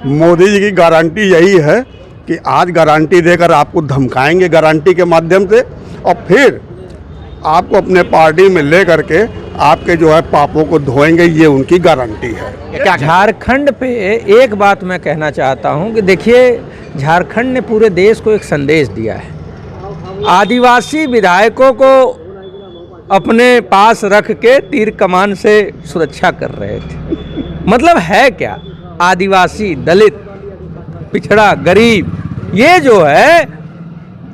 मोदी जी की गारंटी यही है कि आज गारंटी देकर आपको धमकाएंगे गारंटी के माध्यम से, और फिर आपको अपने पार्टी में ले करके आपके जो है पापों को धोएंगे, ये उनकी गारंटी है। क्या झारखंड पे एक बात मैं कहना चाहता हूँ कि देखिए, झारखंड ने पूरे देश को एक संदेश दिया है। आदिवासी विधायकों को अपने पास रख के तीर कमान से सुरक्षा कर रहे थे। मतलब है क्या, आदिवासी, दलित, पिछड़ा, गरीब,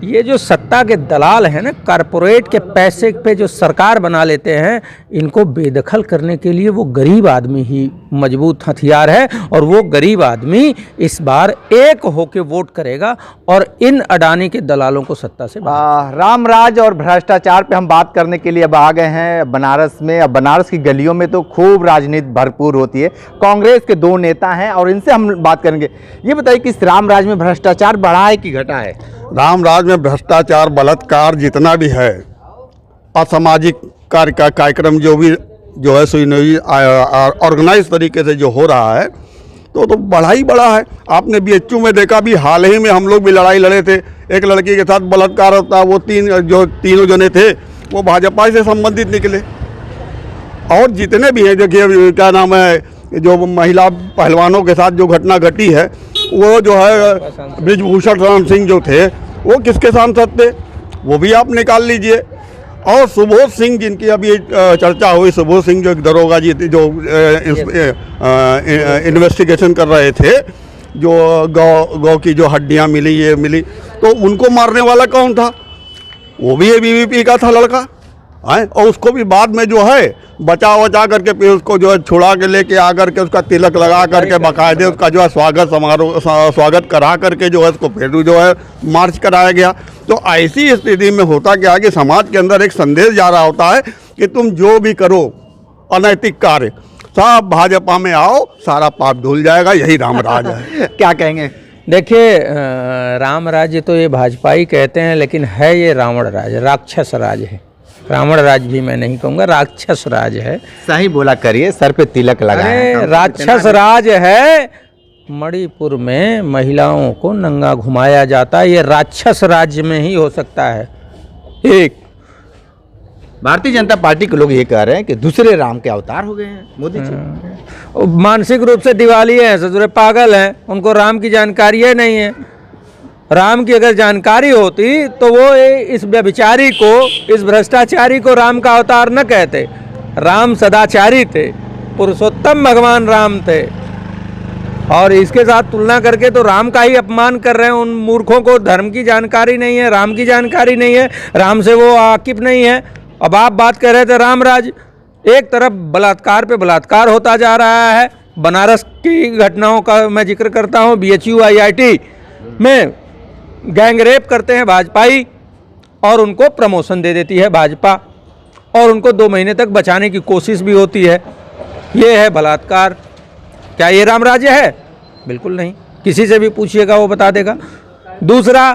ये जो सत्ता के दलाल हैं ना, कारपोरेट के पैसे पे जो सरकार बना लेते हैं, इनको बेदखल करने के लिए वो गरीब आदमी ही मजबूत हथियार है। और वो गरीब आदमी इस बार एक होके वोट करेगा और इन अडानी के दलालों को सत्ता से रामराज और भ्रष्टाचार पे हम बात करने के लिए अब आ गए हैं बनारस में। अब बनारस की गलियों में तो खूब राजनीति भरपूर होती है। कांग्रेस के दो नेता हैं और इनसे हम बात करेंगे। ये बताइए कि इस रामराज में भ्रष्टाचार बढ़ा है कि घटा है? रामराज में भ्रष्टाचार, बलात्कार जितना भी है, असामाजिक कार्य का कार्यक्रम जो है ऑर्गेनाइज तरीके से जो हो रहा है, तो बड़ा ही बड़ा है। आपने बीएचयू में देखा भी, हाल ही में हम लोग भी लड़ाई लड़े थे, एक लड़की के साथ बलात्कार होता, वो तीनों जने थे वो भाजपा से संबंधित निकले। और जितने भी हैं, देखिए क्या नाम है, जो महिला पहलवानों के साथ जो घटना घटी है, वो जो है ब्रिजभूषण राम सिंह जो थे, वो किसके सांसद थे, वो भी आप निकाल लीजिए। और सुबोध सिंह, जिनकी अभी चर्चा हुई, सुबोध सिंह जो एक दरोगा जी थे, जो इन्वेस्टिगेशन कर रहे थे, जो गौ की जो हड्डियां मिली, ये मिली, तो उनको मारने वाला कौन था? वो भी एबीवीपी का था लड़का है। और उसको भी बाद में जो है बचा करके फिर उसको जो है छुड़ा के लेके आ करके उसका तिलक लगा करके बाकायदे उसका जो है स्वागत करा करके जो है उसको फिर जो है मार्च कराया गया। तो ऐसी स्थिति में होता क्या है कि समाज के अंदर एक संदेश जा रहा होता है कि तुम जो भी करो अनैतिक कार्य, सब भाजपा में आओ, सारा पाप धुल जाएगा। यही रामराज है। क्या कहेंगे? देखिए, राम राज्य तो ये भाजपा ही कहते हैं, लेकिन है ये रावण राज, राक्षस राज है। रावण राज भी मैं नहीं कहूँगा, राक्षस राज है। सही बोला करिए, सर पे तिलक लगाए। राक्षस राज है। मणिपुर में महिलाओं को नंगा घुमाया जाता है, ये राक्षस राज्य में ही हो सकता है। एक भारतीय जनता पार्टी के लोग ये कह रहे हैं कि दूसरे राम के अवतार हो गए हैं मोदी जी। मानसिक रूप से दिवाली है, ससुरे पागल हैं, उनको राम की जानकारी है नहीं है। राम की अगर जानकारी होती तो वो इस व्यभिचारी को, इस भ्रष्टाचारी को राम का अवतार न कहते। राम सदाचारी थे, पुरुषोत्तम भगवान राम थे, और इसके साथ तुलना करके तो राम का ही अपमान कर रहे हैं। उन मूर्खों को धर्म की जानकारी नहीं है, राम की जानकारी नहीं है, राम से वो वाकिफ नहीं है। अब आप बात कर रहे थे रामराज, एक तरफ बलात्कार पे बलात्कार होता जा रहा है। बनारस की घटनाओं का मैं जिक्र करता हूँ, बीएचयू IIT में गैंग रेप करते हैं भाजपाई, और उनको प्रमोशन दे देती है भाजपा, और उनको 2 महीने तक बचाने की कोशिश भी होती है। ये है बलात्कार। क्या ये राम राज्य है? बिल्कुल नहीं। किसी से भी पूछिएगा वो बता देगा। दूसरा,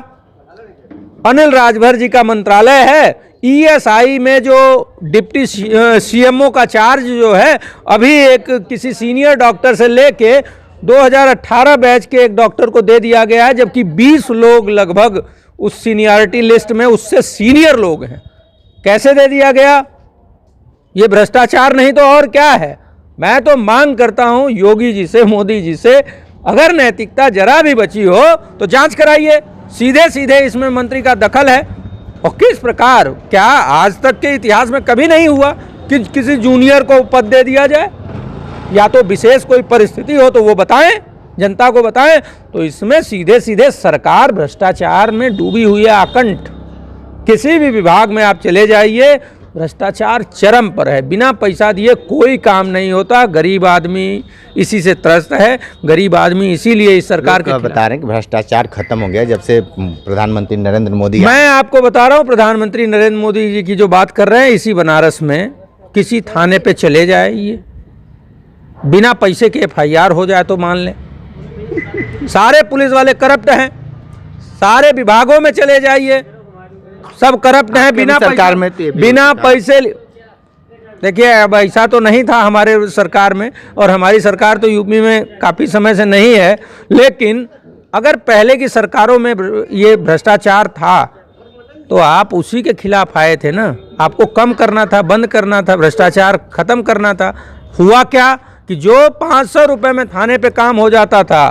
अनिल राजभर जी का मंत्रालय है। ESI में जो डिप्टी CMO का चार्ज जो है, अभी एक किसी सीनियर डॉक्टर से लेके 2018 बैच के एक डॉक्टर को दे दिया गया है, जबकि 20 लोग लगभग उस सीनियरिटी लिस्ट में उससे सीनियर लोग हैं। कैसे दे दिया गया? ये भ्रष्टाचार नहीं तो और क्या है? मैं तो मांग करता हूं योगी जी से, मोदी जी से, अगर नैतिकता जरा भी बची हो तो जांच कराइए। सीधे सीधे इसमें मंत्री का दखल है। और किस प्रकार, क्या आज तक के इतिहास में कभी नहीं हुआ कि किसी जूनियर को पद दे दिया जाए? या तो विशेष कोई परिस्थिति हो तो वो बताएं, जनता को बताएं। तो इसमें सीधे सीधे सरकार भ्रष्टाचार में डूबी हुई है अकंठ। किसी भी विभाग में आप चले जाइए, भ्रष्टाचार चरम पर है। बिना पैसा दिए कोई काम नहीं होता। गरीब आदमी इसी से त्रस्त है। गरीब आदमी इसीलिए इस सरकार के बता रहे हैं कि भ्रष्टाचार खत्म हो गया जब से प्रधानमंत्री नरेंद्र मोदी। मैं आपको बता रहा हूँ, प्रधानमंत्री नरेंद्र मोदी जी की जो बात कर रहे हैं, इसी बनारस में किसी थाने पे चले जाइए, बिना पैसे के FIR हो जाए तो मान लें। सारे पुलिस वाले करप्ट हैं। सारे विभागों में चले जाइए, सब करप्ट हैं। बिना सरकार में बिना पैसे देखिए अब ऐसा तो नहीं था हमारे सरकार में, और हमारी सरकार तो यूपी में काफ़ी समय से नहीं है, लेकिन अगर पहले की सरकारों में ये भ्रष्टाचार था तो आप उसी के खिलाफ आए थे ना। आपको कम करना था, बंद करना था, भ्रष्टाचार खत्म करना था। हुआ क्या कि जो 500 रुपये में थाने पे काम हो जाता था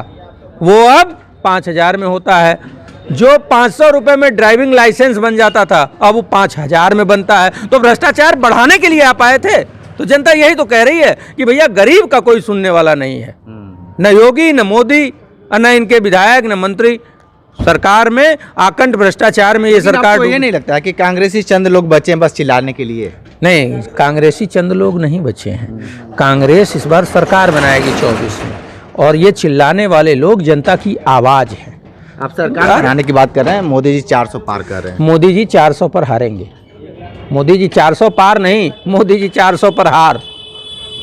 वो अब 5000 में होता है। जो 500 रुपये में ड्राइविंग लाइसेंस बन जाता था अब वो 5000 में बनता है। तो भ्रष्टाचार बढ़ाने के लिए आप आए थे। तो जनता यही तो कह रही है कि भैया गरीब का कोई सुनने वाला नहीं है, न योगी, न मोदी, न इनके विधायक, न मंत्री। सरकार में आकंठ भ्रष्टाचार में ये सरकार। आपको ये नहीं लगता कि कांग्रेसी चंद लोग बचे हैं बस चिल्लाने के लिए? नहीं, कांग्रेसी चंद लोग नहीं बचे हैं। कांग्रेस इस बार सरकार बनाएगी 24 में, और ये चिल्लाने वाले लोग जनता की आवाज़ है। आप सरकार बनाने की बात कर रहे हैं, मोदी जी 400 पार कर रहे हैं। मोदी जी 400 पर हारेंगे। मोदी जी 400 पार नहीं, मोदी जी 400 पर हार।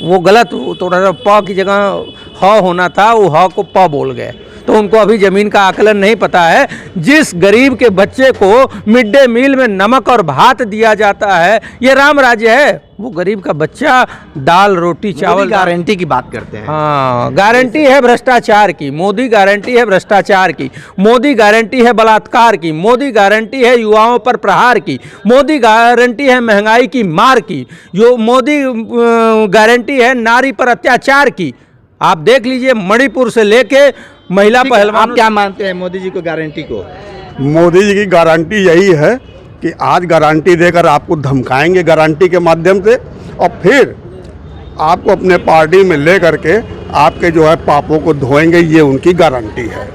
वो गलत, थोड़ा सा प की जगह ह होना था, वो ह को प बोल गए। तो उनको अभी ज़मीन का आकलन नहीं पता है। जिस गरीब के बच्चे को मिड डे मील में नमक और भात दिया जाता है, ये राम राज्य है। वो गरीब का बच्चा दाल रोटी चावल। गारंटी की बात करते हैं। हाँ, गारंटी है भ्रष्टाचार की। मोदी गारंटी है भ्रष्टाचार की। मोदी गारंटी है बलात्कार की। मोदी गारंटी है युवाओं पर प्रहार की। मोदी गारंटी है महंगाई की मार की। जो मोदी गारंटी है नारी पर अत्याचार की। आप देख लीजिए, मणिपुर से लेके महिला पहलवान। आप क्या मानते हैं मोदी जी को गारंटी को? मोदी जी की गारंटी यही है कि आज गारंटी देकर आपको धमकाएंगे गारंटी के माध्यम से, और फिर आपको अपने पार्टी में ले करके आपके जो है पापों को धोएंगे। ये उनकी गारंटी है,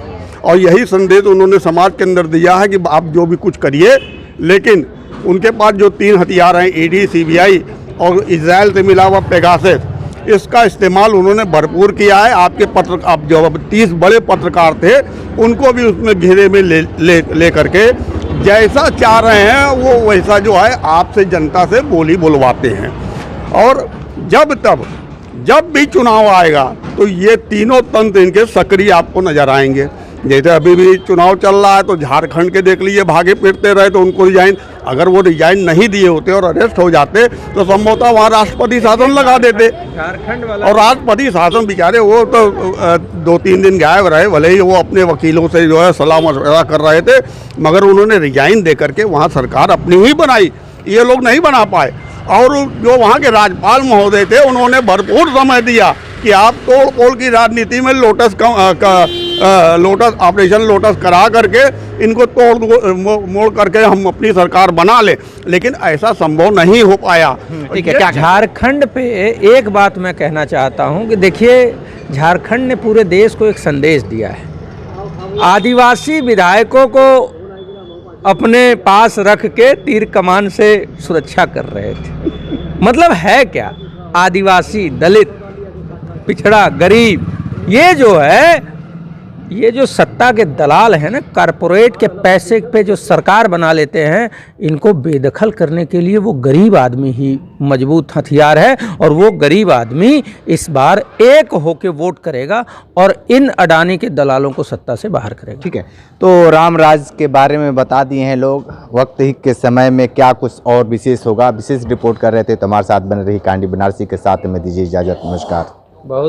और यही संदेश उन्होंने समाज के अंदर दिया है कि आप जो भी कुछ करिए, लेकिन उनके पास जो 3 हथियार हैं, ईडी, सीबीआई और इजराइल से मिला हुआ पेगासस, इसका इस्तेमाल उन्होंने भरपूर किया है। आपके आप जो 30 बड़े पत्रकार थे उनको भी उसमें घेरे में ले करके जैसा चाह रहे हैं वो वैसा जो है आपसे, जनता से बोली बुलवाते हैं। और जब भी चुनाव आएगा तो ये तीनों तंत्र इनके सक्रिय आपको नजर आएंगे। जैसे अभी भी चुनाव चल रहा है तो झारखंड के देख लीजिए, भागे फिरते रहे तो उनको रिजाइन, अगर वो रिजाइन नहीं दिए होते और अरेस्ट हो जाते तो संभवतः वहाँ राष्ट्रपति शासन लगा देते। झारखंड वाला और राष्ट्रपति शासन बेचारे वो तो 2-3 दिन गायब रहे, भले ही वो अपने वकीलों से जो है सलाह मशवरा कर रहे थे, मगर उन्होंने रिजाइन दे करके वहाँ सरकार अपनी ही बनाई। ये लोग नहीं बना पाए। और जो वहाँ के राज्यपाल महोदय थे उन्होंने भरपूर समय दिया कि आप तोड़ फोड़ की राजनीति में लोटस ऑपरेशन लोटस करा करके इनको तोड़ मोड़ करके हम अपनी सरकार बना ले, लेकिन ऐसा संभव नहीं हो पाया। ठीक है, क्या झारखंड पे एक बात मैं कहना चाहता हूँ कि देखिए, झारखंड ने पूरे देश को एक संदेश दिया है। आदिवासी विधायकों को अपने पास रख के तीर कमान से सुरक्षा कर रहे थे। मतलब है क्या? आदिवासी, दलित, पिछड़ा, गरीब, ये जो सत्ता के दलाल हैं ना, कारपोरेट के पैसे पे जो सरकार बना लेते हैं, इनको बेदखल करने के लिए वो गरीब आदमी ही मजबूत हथियार है। और वो गरीब आदमी इस बार एक होके वोट करेगा और इन अडानी के दलालों को सत्ता से बाहर करेगा। ठीक है, तो राम राज के बारे में बता दिए हैं लोग। वक्त ही के समय में क्या कुछ और विशेष होगा, विशेष रिपोर्ट कर रहे थे। तो हमारे साथ बन रही कांडी बनारसी के साथ में दीजिए इजाज़त। नमस्कार। बहुत